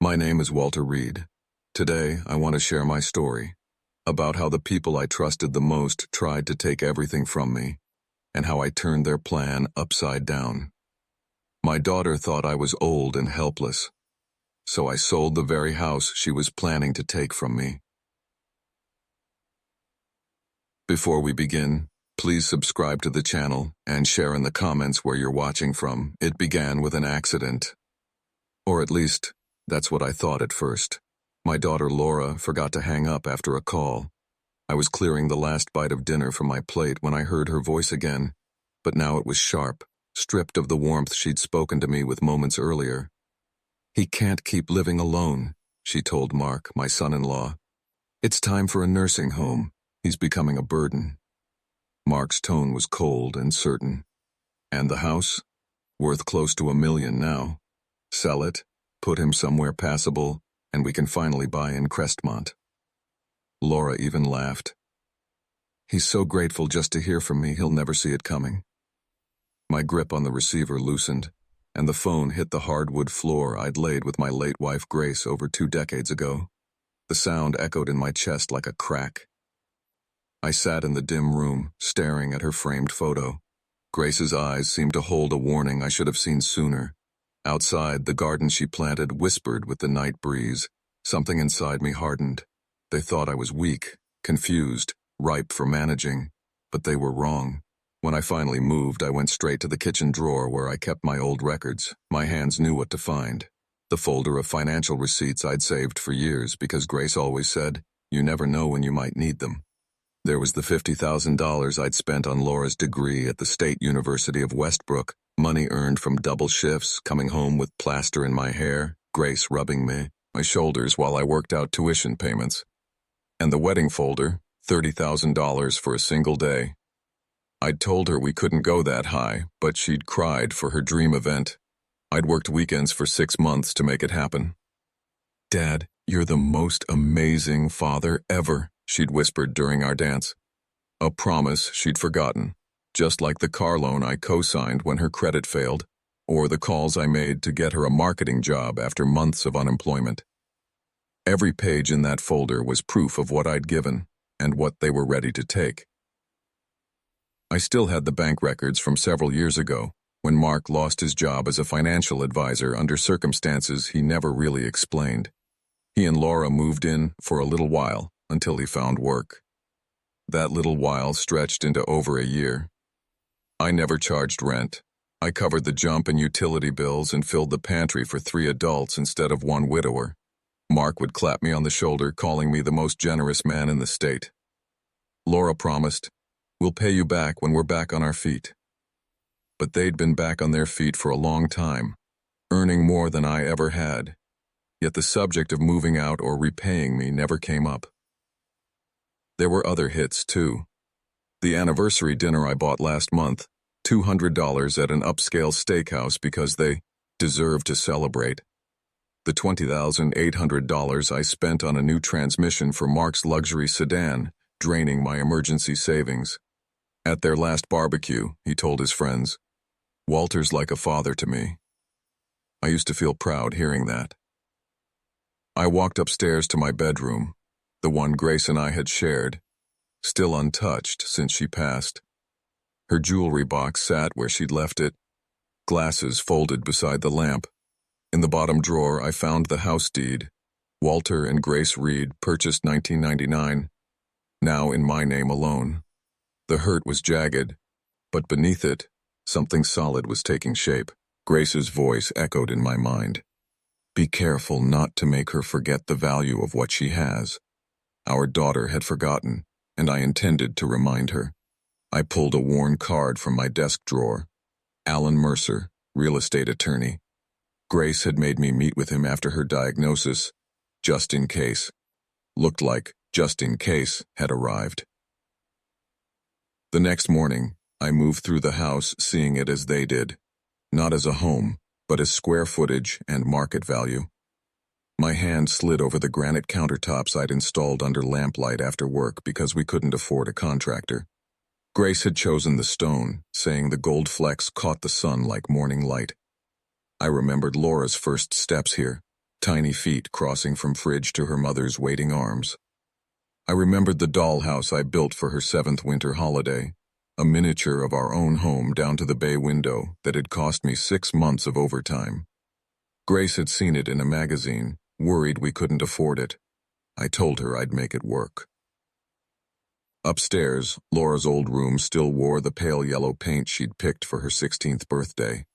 My name is Walter Reed. Today, I want to share my story about how the people I trusted the most tried to take everything from me and how I turned their plan upside down. My daughter thought I was old and helpless, so I sold the very house she was planning to take from me. Before we begin, please subscribe to the channel and share in the comments where you're watching from. It began with an accident. Or at least, that's what I thought at first. My daughter Laura forgot to hang up after a call. I was clearing the last bite of dinner from my plate when I heard her voice again, but now it was sharp, stripped of the warmth she'd spoken to me with moments earlier. "He can't keep living alone," she told Mark, my son-in-law. "It's time for a nursing home. He's becoming a burden." Mark's tone was cold and certain. "And the house? Worth close to $1 million now. Sell it, put him somewhere passable, and we can finally buy in Crestmont." Laura even laughed. "He's so grateful just to hear from me, he'll never see it coming." My grip on the receiver loosened, and the phone hit the hardwood floor I'd laid with my late wife Grace over 2 decades ago. The sound echoed in my chest like a crack. I sat in the dim room, staring at her framed photo. Grace's eyes seemed to hold a warning I should have seen sooner. Outside, the garden she planted whispered with the night breeze. Something inside me hardened. They thought I was weak, confused, ripe for managing, but they were wrong. When I finally moved, I went straight to the kitchen drawer where I kept my old records. My hands knew what to find. The folder of financial receipts I'd saved for years because Grace always said, "You never know when you might need them." There was the $50,000 I'd spent on Laura's degree at the State University of Westbrook, money earned from double shifts, coming home with plaster in my hair, Grace rubbing my shoulders while I worked out tuition payments. And the wedding folder, $30,000 for a single day. I'd told her we couldn't go that high, but she'd cried for her dream event. I'd worked weekends for 6 months to make it happen. "Dad, you're the most amazing father ever," she'd whispered during our dance. A promise she'd forgotten, just like the car loan I co-signed when her credit failed, or the calls I made to get her a marketing job after months of unemployment. Every page in that folder was proof of what I'd given, and what they were ready to take. I still had the bank records from several years ago, when Mark lost his job as a financial advisor under circumstances he never really explained. He and Laura moved in for a little while, until he found work. That little while stretched into over a year. I never charged rent. I covered the jump in utility bills and filled the pantry for 3 adults instead of 1 widower. Mark would clap me on the shoulder, calling me the most generous man in the state. Laura promised, "We'll pay you back when we're back on our feet." But they'd been back on their feet for a long time, earning more than I ever had. Yet the subject of moving out or repaying me never came up. There were other hits, too. The anniversary dinner I bought last month, $200 at an upscale steakhouse because they deserved to celebrate. The $20,800 I spent on a new transmission for Mark's luxury sedan, draining my emergency savings. At their last barbecue, he told his friends, "Walter's like a father to me." I used to feel proud hearing that. I walked upstairs to my bedroom, the one Grace and I had shared, still untouched since she passed. Her jewelry box sat where she'd left it, glasses folded beside the lamp. In the bottom drawer, I found the house deed. Walter and Grace Reed purchased 1999, now in my name alone. The hurt was jagged, but beneath it, something solid was taking shape. Grace's voice echoed in my mind. "Be careful not to make her forget the value of what she has." Our daughter had forgotten, and I intended to remind her. I pulled a worn card from my desk drawer. Alan Mercer, real estate attorney. Grace had made me meet with him after her diagnosis, just in case. Looked like just in case had arrived. The next morning, I moved through the house seeing it as they did, not as a home, but as square footage and market value. My hand slid over the granite countertops I'd installed under lamplight after work because we couldn't afford a contractor. Grace had chosen the stone, saying the gold flecks caught the sun like morning light. I remembered Laura's first steps here, tiny feet crossing from fridge to her mother's waiting arms. I remembered the dollhouse I built for her 7th winter holiday, a miniature of our own home down to the bay window that had cost me 6 months of overtime. Grace had seen it in a magazine, worried we couldn't afford it. I told her I'd make it work. Upstairs, Laura's old room still wore the pale yellow paint she'd picked for her 16th birthday.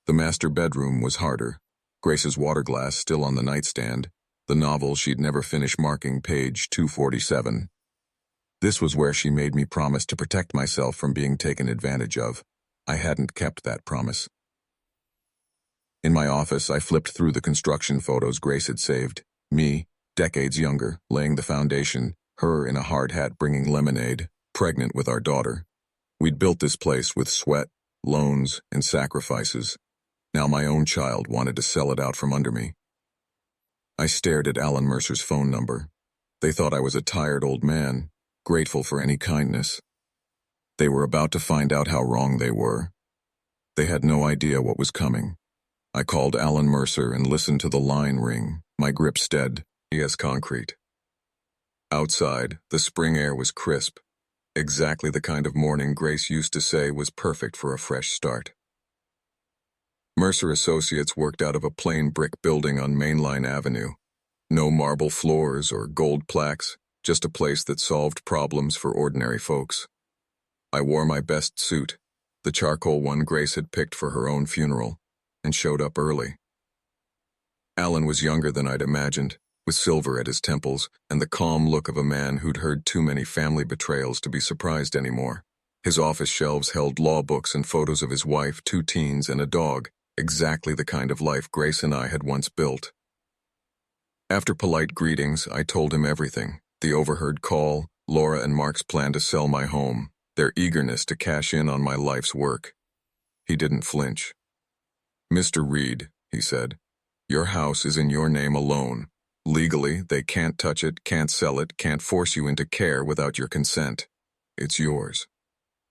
The master bedroom was harder, Grace's water glass still on the nightstand, the novel she'd never finished marking page 247. This was where she made me promise to protect myself from being taken advantage of. I hadn't kept that promise. In my office, I flipped through the construction photos Grace had saved. Me, decades younger, laying the foundation, her in a hard hat bringing lemonade, pregnant with our daughter. We'd built this place with sweat, loans, and sacrifices. Now my own child wanted to sell it out from under me. I stared at Alan Mercer's phone number. They thought I was a tired old man, grateful for any kindness. They were about to find out how wrong they were. They had no idea what was coming. I called Alan Mercer and listened to the line ring, my grip steady as concrete. Outside, the spring air was crisp, exactly the kind of morning Grace used to say was perfect for a fresh start. Mercer Associates worked out of a plain brick building on Mainline Avenue. No marble floors or gold plaques, just a place that solved problems for ordinary folks. I wore my best suit, the charcoal one Grace had picked for her own funeral, and showed up early. Alan was younger than I'd imagined, with silver at his temples and the calm look of a man who'd heard too many family betrayals to be surprised anymore. His office shelves held law books and photos of his wife, 2 teens, and a dog, exactly the kind of life Grace and I had once built. After polite greetings, I told him everything. The overheard call, Laura and Mark's plan to sell my home, their eagerness to cash in on my life's work. He didn't flinch. "Mr. Reed," he said, "your house is in your name alone. Legally, they can't touch it, can't sell it, can't force you into care without your consent. It's yours.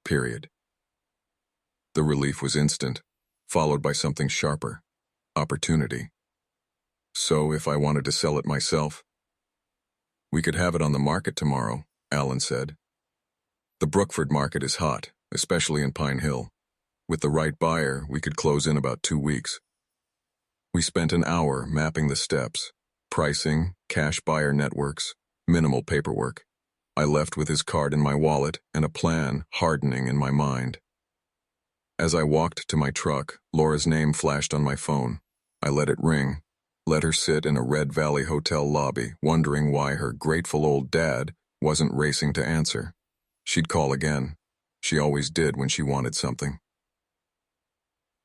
Period." The relief was instant, followed by something sharper. Opportunity. So if I wanted to sell it myself? "We could have it on the market tomorrow," Alan said. "The Brookford market is hot, especially in Pine Hill. With the right buyer, we could close in about 2 weeks." We spent an hour mapping the steps, pricing, cash buyer networks, minimal paperwork. I left with his card in my wallet and a plan hardening in my mind. As I walked to my truck, Laura's name flashed on my phone. I let it ring, let her sit in a Red Valley hotel lobby, wondering why her grateful old dad wasn't racing to answer. She'd call again. She always did when she wanted something.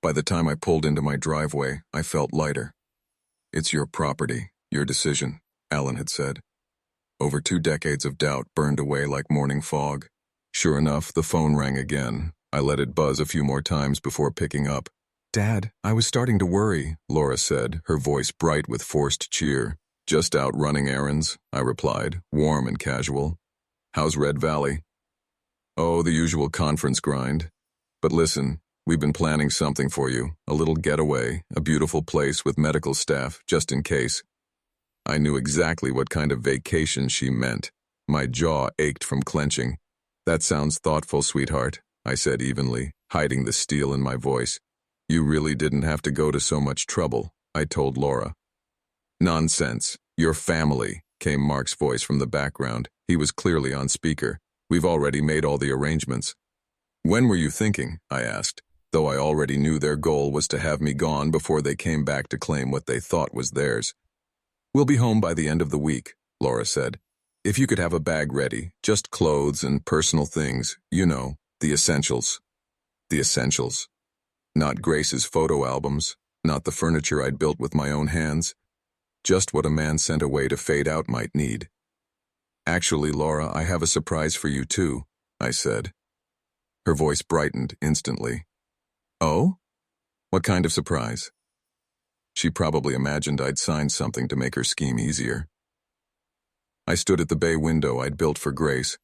By the time I pulled into my driveway, I felt lighter. "It's your property, your decision," Alan had said. Over 2 decades of doubt burned away like morning fog. Sure enough, the phone rang again. I let it buzz a few more times before picking up. "Dad, I was starting to worry," Laura said, her voice bright with forced cheer. "Just out running errands," I replied, warm and casual. "How's Red Valley?" "Oh, the usual conference grind. But listen, we've been planning something for you, a little getaway, a beautiful place with medical staff, just in case." I knew exactly what kind of vacation she meant. My jaw ached from clenching. "That sounds thoughtful, sweetheart," I said evenly, hiding the steel in my voice. "You really didn't have to go to so much trouble," I told Laura. "Nonsense. Your family," came Mark's voice from the background. He was clearly on speaker. "We've already made all the arrangements." "When were you thinking?" I asked, though I already knew their goal was to have me gone before they came back to claim what they thought was theirs. "We'll be home by the end of the week," Laura said. "If you could have a bag ready, just clothes and personal things, you know, the essentials." The essentials. Not Grace's photo albums, not the furniture I'd built with my own hands, just what a man sent away to fade out might need. "Actually, Laura, I have a surprise for you too," I said. Her voice brightened instantly. "Oh? What kind of surprise?" She probably imagined I'd signed something to make her scheme easier. I stood at the bay window I'd built for Grace,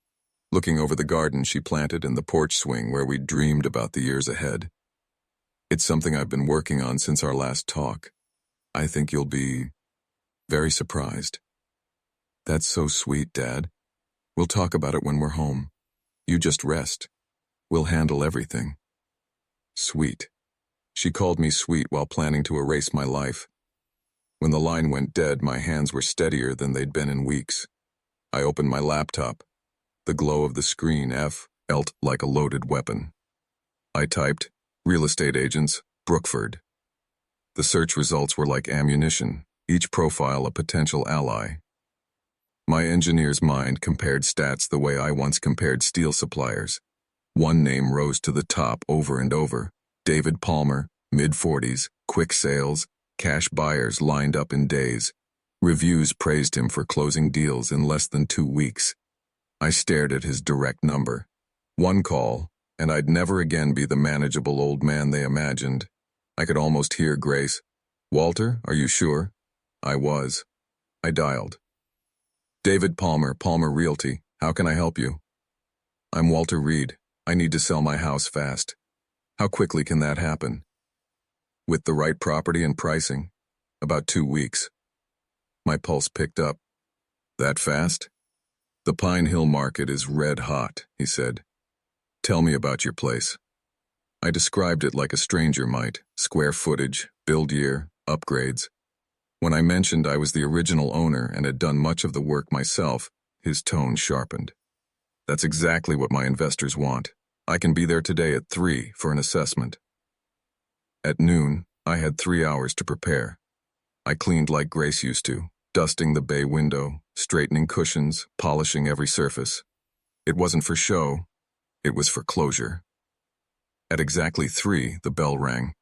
looking over the garden she planted and the porch swing where we'd dreamed about the years ahead. "It's something I've been working on since our last talk. I think you'll be very surprised. That's so sweet, Dad. We'll talk about it when we're home. You just rest. We'll handle everything. Sweet. She called me sweet while planning to erase my life. When the line went dead, my hands were steadier than they'd been in weeks. I opened my laptop. The glow of the screen felt like a loaded weapon. I typed, "Real estate agents, Brookford." The search results were like ammunition, each profile a potential ally. My engineer's mind compared stats the way I once compared steel suppliers. One name rose to the top over and over: David Palmer, mid-40s, quick sales, cash buyers lined up in days. Reviews praised him for closing deals in less than 2 weeks. I stared at his direct number. One call, and I'd never again be the manageable old man they imagined. I could almost hear Grace. "Walter, are you sure?" I was. I dialed. "David Palmer, Palmer Realty. How can I help you?" "I'm Walter Reed. I need to sell my house fast." "How quickly can that happen?" "With the right property and pricing. About 2 weeks." My pulse picked up. "That fast?" "The Pine Hill market is red hot," he said. "Tell me about your place." I described it like a stranger might: square footage, build year, upgrades. When I mentioned I was the original owner and had done much of the work myself, his tone sharpened. "That's exactly what my investors want. I can be there today at 3 for an assessment." At noon, I had 3 hours to prepare. I cleaned like Grace used to, dusting the bay window, straightening cushions, polishing every surface. It wasn't for show, it was for closure. At exactly 3, the bell rang.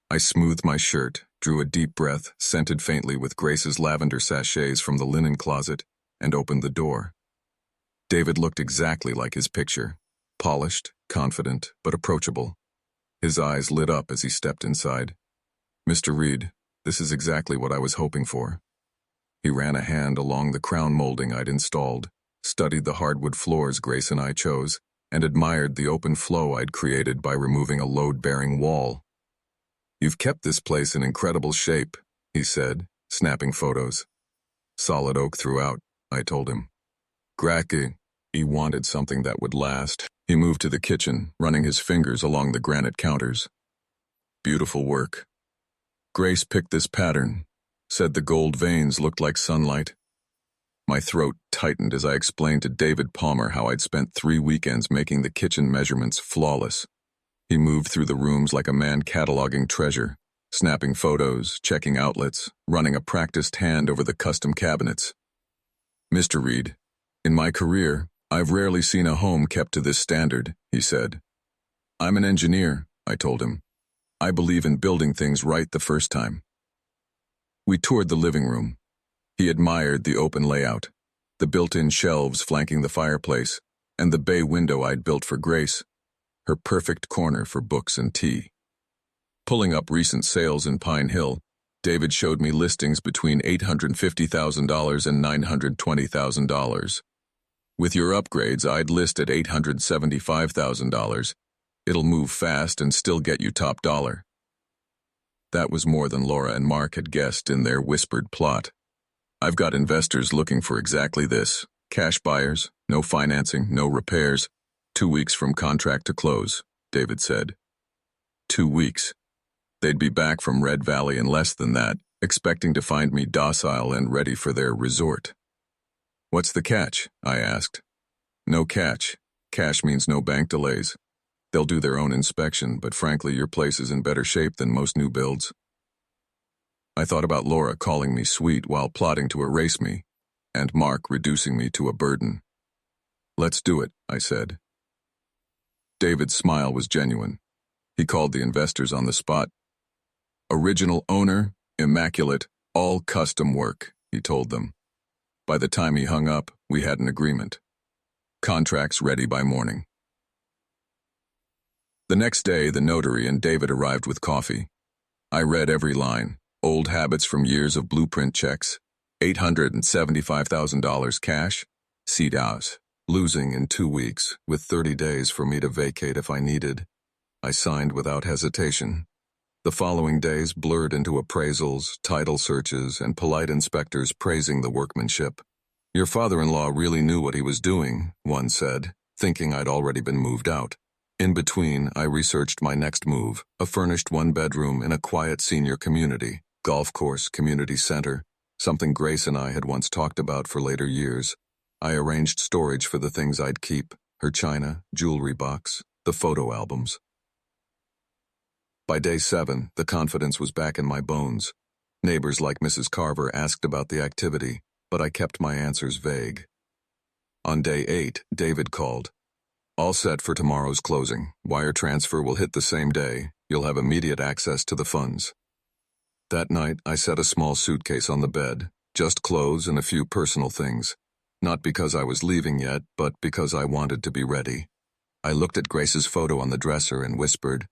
I smoothed my shirt, drew a deep breath, scented faintly with Grace's lavender sachets from the linen closet, and opened the door. David looked exactly like his picture: polished, confident, but approachable. His eyes lit up as he stepped inside. "Mr. Reed, this is exactly what I was hoping for." He ran a hand along the crown molding I'd installed, studied the hardwood floors Grace and I chose, and admired the open flow I'd created by removing a load-bearing wall. "You've kept this place in incredible shape," he said, snapping photos. "Solid oak throughout," I told him. "Gracky." He wanted something that would last. He moved to the kitchen, running his fingers along the granite counters. "Beautiful work. Grace picked this pattern, said the gold veins looked like sunlight." My throat tightened as I explained to David Palmer how I'd spent 3 weekends making the kitchen measurements flawless. He moved through the rooms like a man cataloging treasure, snapping photos, checking outlets, running a practiced hand over the custom cabinets. "Mr. Reed, in my career, I've rarely seen a home kept to this standard," he said. "I'm an engineer," I told him. "I believe in building things right the first time." We toured the living room. He admired the open layout, the built-in shelves flanking the fireplace, and the bay window I'd built for Grace, her perfect corner for books and tea. Pulling up recent sales in Pine Hill, David showed me listings between $850,000 and $920,000. "With your upgrades, I'd list at $875,000. It'll move fast and still get you top dollar." That was more than Laura and Mark had guessed in their whispered plot. "I've got investors looking for exactly this. Cash buyers, no financing, no repairs. 2 weeks from contract to close," David said. 2 weeks. They'd be back from Red Valley in less than that, expecting to find me docile and ready for their resort. "What's the catch?" I asked. "No catch. Cash means no bank delays. They'll do their own inspection, but frankly, your place is in better shape than most new builds." I thought about Laura calling me sweet while plotting to erase me, and Mark reducing me to a burden. "Let's do it," I said. David's smile was genuine. He called the investors on the spot. "Original owner, immaculate, all custom work," he told them. By the time he hung up, we had an agreement. Contracts ready by morning. The next day, the notary and David arrived with coffee. I read every line. Old habits from years of blueprint checks. $875,000 cash. Seat out. Losing in 2 weeks, with 30 days for me to vacate if I needed. I signed without hesitation. The following days blurred into appraisals, title searches, and polite inspectors praising the workmanship. "Your father-in-law really knew what he was doing," one said, thinking I'd already been moved out. In between, I researched my next move, a furnished one-bedroom in a quiet senior community, golf course, community center, something Grace and I had once talked about for later years. I arranged storage for the things I'd keep, her china, jewelry box, the photo albums. By day 7, the confidence was back in my bones. Neighbors like Mrs. Carver asked about the activity, but I kept my answers vague. On day 8, David called. "All set for tomorrow's closing. Wire transfer will hit the same day. You'll have immediate access to the funds." That night, I set a small suitcase on the bed, just clothes and a few personal things. Not because I was leaving yet, but because I wanted to be ready. I looked at Grace's photo on the dresser and whispered,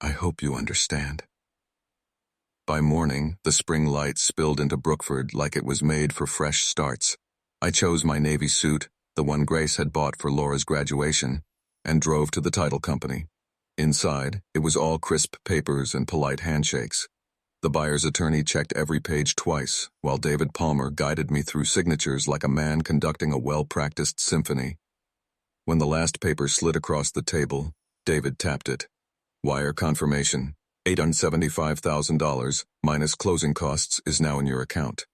"I hope you understand." By morning, the spring light spilled into Brookford like it was made for fresh starts. I chose my navy suit, the one Grace had bought for Laura's graduation, and drove to the title company. Inside, it was all crisp papers and polite handshakes. The buyer's attorney checked every page twice, while David Palmer guided me through signatures like a man conducting a well-practiced symphony. When the last paper slid across the table, David tapped it. "Wire confirmation. $875,000 minus closing costs is now in your account."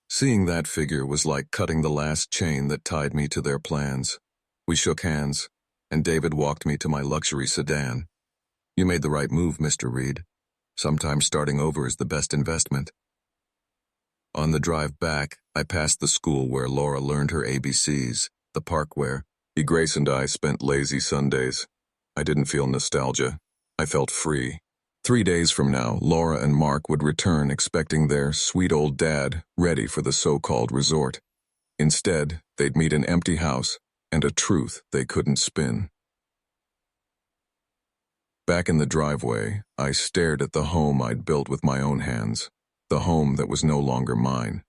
Seeing that figure was like cutting the last chain that tied me to their plans. We shook hands, and David walked me to my luxury sedan. "You made the right move, Mr. Reed. Sometimes starting over is the best investment." On the drive back, I passed the school where Laura learned her ABCs, the park where Grace and I spent lazy Sundays. I didn't feel nostalgia. I felt free. 3 days from now, Laura and Mark would return expecting their sweet old dad ready for the so-called resort. Instead, they'd meet an empty house and a truth they couldn't spin. Back in the driveway, I stared at the home I'd built with my own hands, the home that was no longer mine.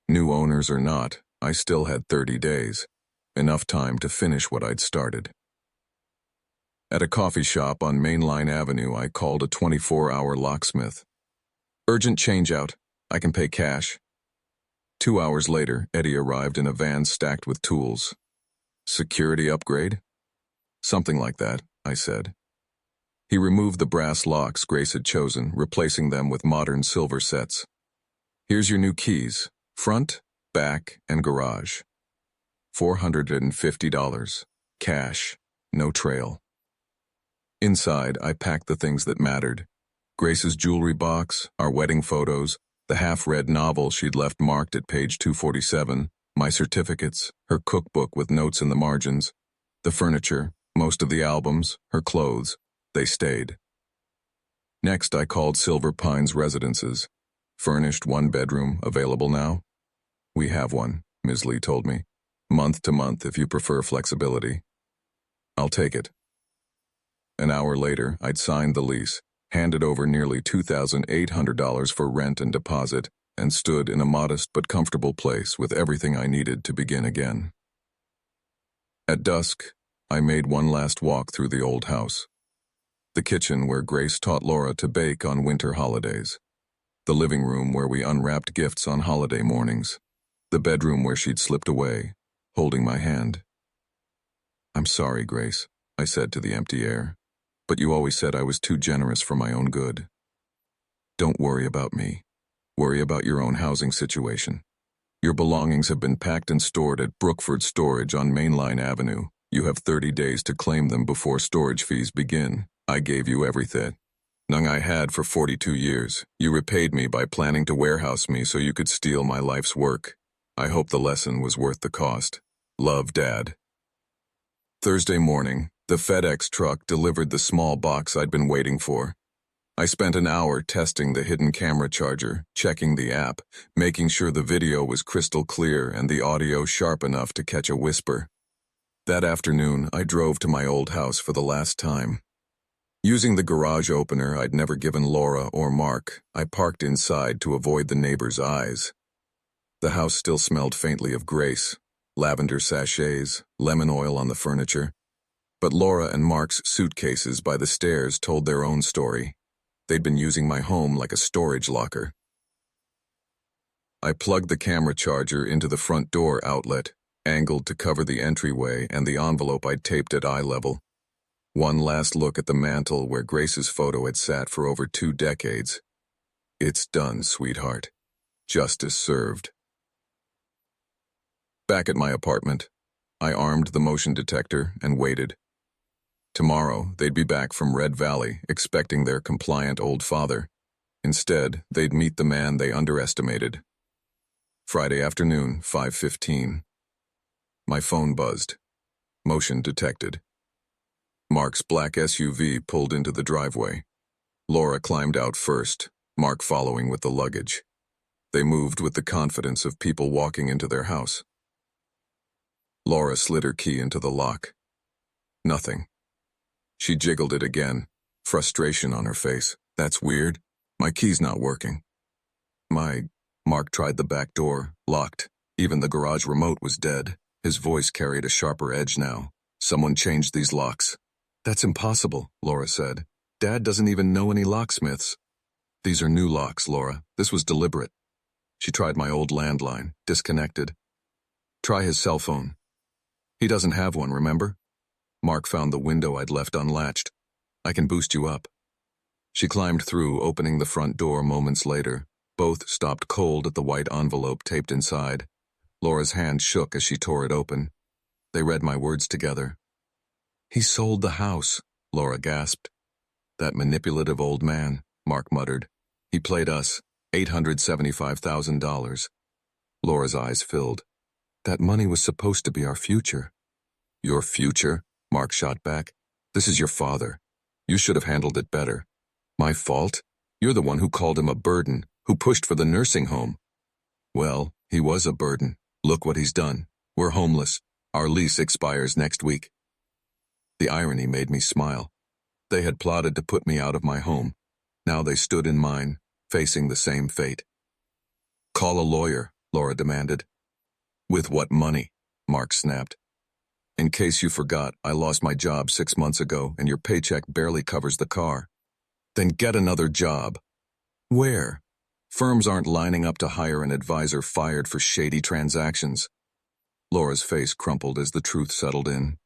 New owners or not, I still had 30 days, enough time to finish what I'd started. At a coffee shop on Mainline Avenue, I called a 24-hour locksmith. "Urgent changeout. I can pay cash." 2 hours later, Eddie arrived in a van stacked with tools. "Security upgrade?" "Something like that," I said. He removed the brass locks Grace had chosen, replacing them with modern silver sets. "Here's your new keys. Front, back, and garage. $450. Cash. No trail." Inside, I packed the things that mattered. Grace's jewelry box, our wedding photos, the half-read novel she'd left marked at page 247, my certificates, her cookbook with notes in the margins, the furniture, most of the albums, her clothes. They stayed. Next, I called Silver Pines Residences. "Furnished one-bedroom, available now?" "We have one," Ms. Lee told me. "Month to month if you prefer flexibility." "I'll take it." An hour later, I'd signed the lease, handed over nearly $2,800 for rent and deposit, and stood in a modest but comfortable place with everything I needed to begin again. At dusk, I made one last walk through the old house. The kitchen where Grace taught Laura to bake on winter holidays. The living room where we unwrapped gifts on holiday mornings. The bedroom where she'd slipped away, holding my hand. "I'm sorry, Grace," I said to the empty air. "But you always said I was too generous for my own good. Don't worry about me. Worry about your own housing situation. Your belongings have been packed and stored at Brookford Storage on Mainline Avenue. You have 30 days to claim them before storage fees begin. I gave you everything I had for 42 years. You repaid me by planning to warehouse me so you could steal my life's work. I hope the lesson was worth the cost. Love, Dad." Thursday morning, the FedEx truck delivered the small box I'd been waiting for. I spent an hour testing the hidden camera charger, checking the app, making sure the video was crystal clear and the audio sharp enough to catch a whisper. That afternoon, I drove to my old house for the last time. Using the garage opener I'd never given Laura or Mark, I parked inside to avoid the neighbors' eyes. The house still smelled faintly of Grace, lavender sachets, lemon oil on the furniture. But Laura and Mark's suitcases by the stairs told their own story. They'd been using my home like a storage locker. I plugged the camera charger into the front door outlet, angled to cover the entryway and the envelope I'd taped at eye level. One last look at the mantel where Grace's photo had sat for over 2 decades. It's done, sweetheart. Justice served. Back at my apartment, I armed the motion detector and waited. Tomorrow, they'd be back from Red Valley, expecting their compliant old father. Instead, they'd meet the man they underestimated. Friday afternoon, 5:15. My phone buzzed. Motion detected. Mark's black SUV pulled into the driveway. Laura climbed out first, Mark following with the luggage. They moved with the confidence of people walking into their house. Laura slid her key into the lock. Nothing. She jiggled it again, frustration on her face. That's weird. My key's not working. Mark tried the back door, locked. Even the garage remote was dead. His voice carried a sharper edge now. Someone changed these locks. That's impossible, Laura said. Dad doesn't even know any locksmiths. These are new locks, Laura. This was deliberate. She tried my old landline, disconnected. Try his cell phone. He doesn't have one, remember? Mark found the window I'd left unlatched. I can boost you up. She climbed through, opening the front door moments later. Both stopped cold at the white envelope taped inside. Laura's hand shook as she tore it open. They read my words together. He sold the house, Laura gasped. That manipulative old man, Mark muttered. He played us $875,000. Laura's eyes filled. That money was supposed to be our future. Your future? Mark shot back. This is your father. You should have handled it better. My fault? You're the one who called him a burden, who pushed for the nursing home. Well, he was a burden. Look what he's done. We're homeless. Our lease expires next week. The irony made me smile. They had plotted to put me out of my home. Now they stood in mine, facing the same fate. Call a lawyer, Laura demanded. With what money? Mark snapped. In case you forgot, I lost my job 6 months ago and your paycheck barely covers the car. Then get another job. Where? Firms aren't lining up to hire an advisor fired for shady transactions. Laura's face crumpled as the truth settled in.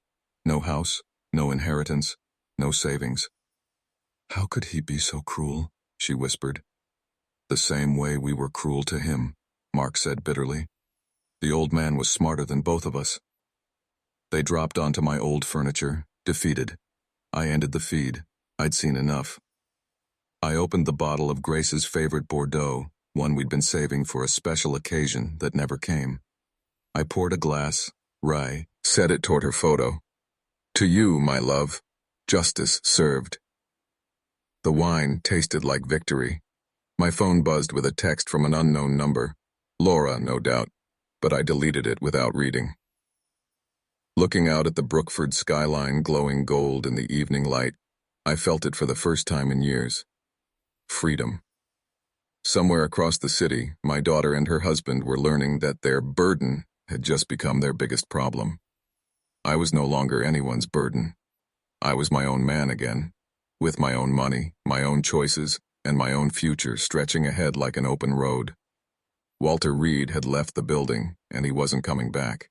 No house, no inheritance, no savings. How could he be so cruel? She whispered. The same way we were cruel to him, Mark said bitterly. The old man was smarter than both of us. They dropped onto my old furniture, defeated. I ended the feed. I'd seen enough. I opened the bottle of Grace's favorite Bordeaux, one we'd been saving for a special occasion that never came. I poured a glass, set it toward her photo. To you, my love. Justice served. The wine tasted like victory. My phone buzzed with a text from an unknown number. Laura, no doubt, but I deleted it without reading. Looking out at the Brookford skyline glowing gold in the evening light, I felt it for the first time in years. Freedom. Somewhere across the city, my daughter and her husband were learning that their burden had just become their biggest problem. I was no longer anyone's burden. I was my own man again, with my own money, my own choices, and my own future stretching ahead like an open road. Walter Reed had left the building, and he wasn't coming back.